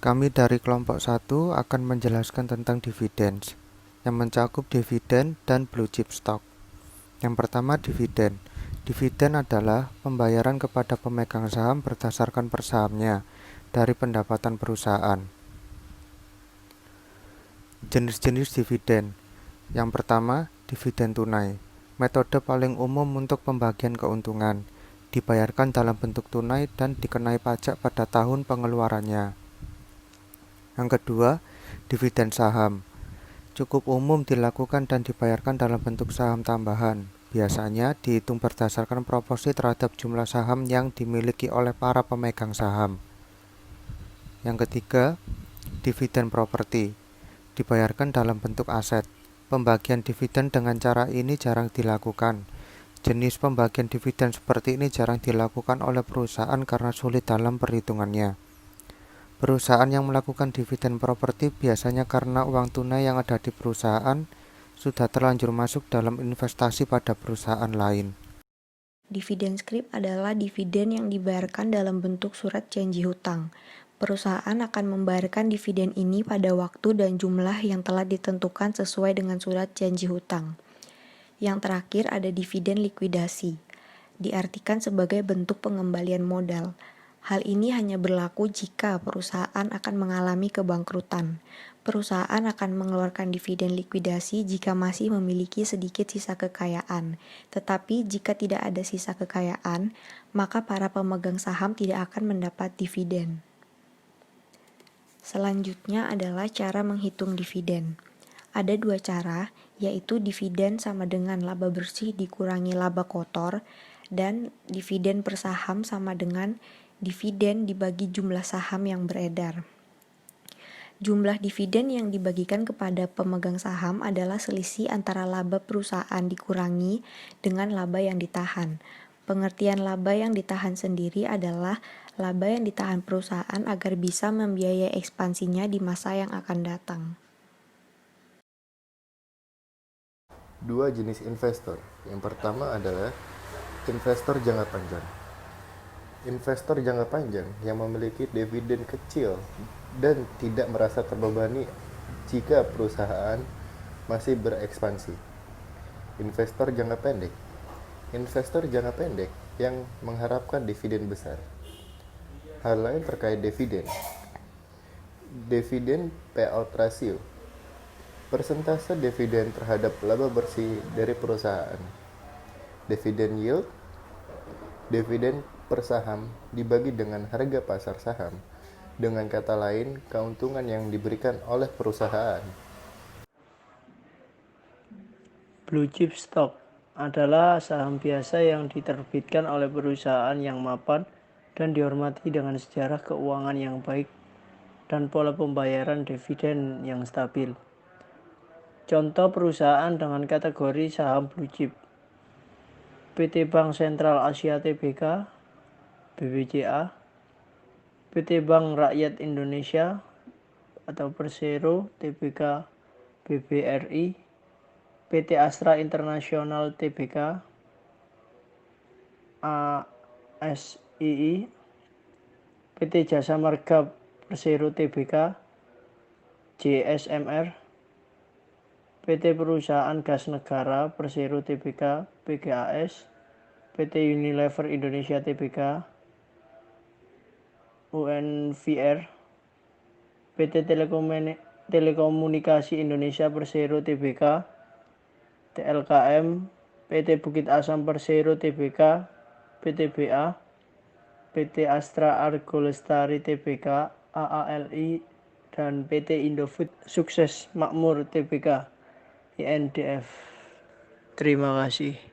Kami dari kelompok 1 akan menjelaskan tentang dividen, yang mencakup dividen dan blue chip stock. Yang pertama, dividen. Dividen adalah pembayaran kepada pemegang saham berdasarkan per sahamnya dari pendapatan perusahaan. Jenis-jenis dividen. Yang pertama, dividen tunai. Metode paling umum untuk pembagian keuntungan. Dibayarkan dalam bentuk tunai dan dikenai pajak pada tahun pengeluarannya. Yang kedua, dividen saham. Cukup umum dilakukan dan dibayarkan dalam bentuk saham tambahan. Biasanya dihitung berdasarkan proporsi terhadap jumlah saham yang dimiliki oleh para pemegang saham. Yang ketiga, dividen properti. Dibayarkan dalam bentuk aset. Pembagian dividen dengan cara ini jarang dilakukan. Jenis pembagian dividen seperti ini jarang dilakukan oleh perusahaan karena sulit dalam perhitungannya. Perusahaan yang melakukan dividen properti biasanya karena uang tunai yang ada di perusahaan sudah terlanjur masuk dalam investasi pada perusahaan lain. Dividen scrip adalah dividen yang dibayarkan dalam bentuk surat janji hutang. Perusahaan akan membayarkan dividen ini pada waktu dan jumlah yang telah ditentukan sesuai dengan surat janji hutang. Yang terakhir ada dividen likuidasi. Diartikan sebagai bentuk pengembalian modal. Hal ini hanya berlaku jika perusahaan akan mengalami kebangkrutan. Perusahaan akan mengeluarkan dividen likuidasi jika masih memiliki sedikit sisa kekayaan. Tetapi jika tidak ada sisa kekayaan, maka para pemegang saham tidak akan mendapat dividen. Selanjutnya adalah cara menghitung dividen. Ada dua cara, yaitu dividen sama dengan laba bersih dikurangi laba kotor, dan dividen per saham sama dengan dividen dibagi jumlah saham yang beredar. Jumlah dividen yang dibagikan kepada pemegang saham adalah selisih antara laba perusahaan dikurangi dengan laba yang ditahan. Pengertian laba yang ditahan sendiri adalah laba yang ditahan perusahaan agar bisa membiayai ekspansinya di masa yang akan datang. Dua jenis investor. Yang pertama adalah investor jangka panjang. Investor jangka panjang yang memiliki dividen kecil dan tidak merasa terbebani jika perusahaan masih berekspansi. Investor jangka pendek. Investor jangka pendek yang mengharapkan dividen besar. Hal lain terkait dividen. Dividen payout ratio. Persentase dividen terhadap laba bersih dari perusahaan. Dividen yield. Dividen per saham dibagi dengan harga pasar saham. Dengan kata lain, keuntungan yang diberikan oleh perusahaan. Blue chip stock adalah saham biasa yang diterbitkan oleh perusahaan yang mapan dan dihormati dengan sejarah keuangan yang baik dan pola pembayaran dividen yang stabil. Contoh perusahaan dengan kategori saham blue chip: PT Bank Sentral Asia Tbk, BBCA, PT Bank Rakyat Indonesia atau Persero Tbk, BBRI, PT Astra International Tbk, ASII, PT Jasa Marga Persero Tbk, JSMR, PT Perusahaan Gas Negara Persero Tbk, PGAS, PT Unilever Indonesia Tbk, UNVR, PT Telekomunikasi Indonesia Persero Tbk, TLKM, PT Bukit Asam Persero Tbk, PTBA, PT Astra Argo Lestari Tbk, AALI, dan PT Indofood Sukses Makmur Tbk, INDF. Terima kasih.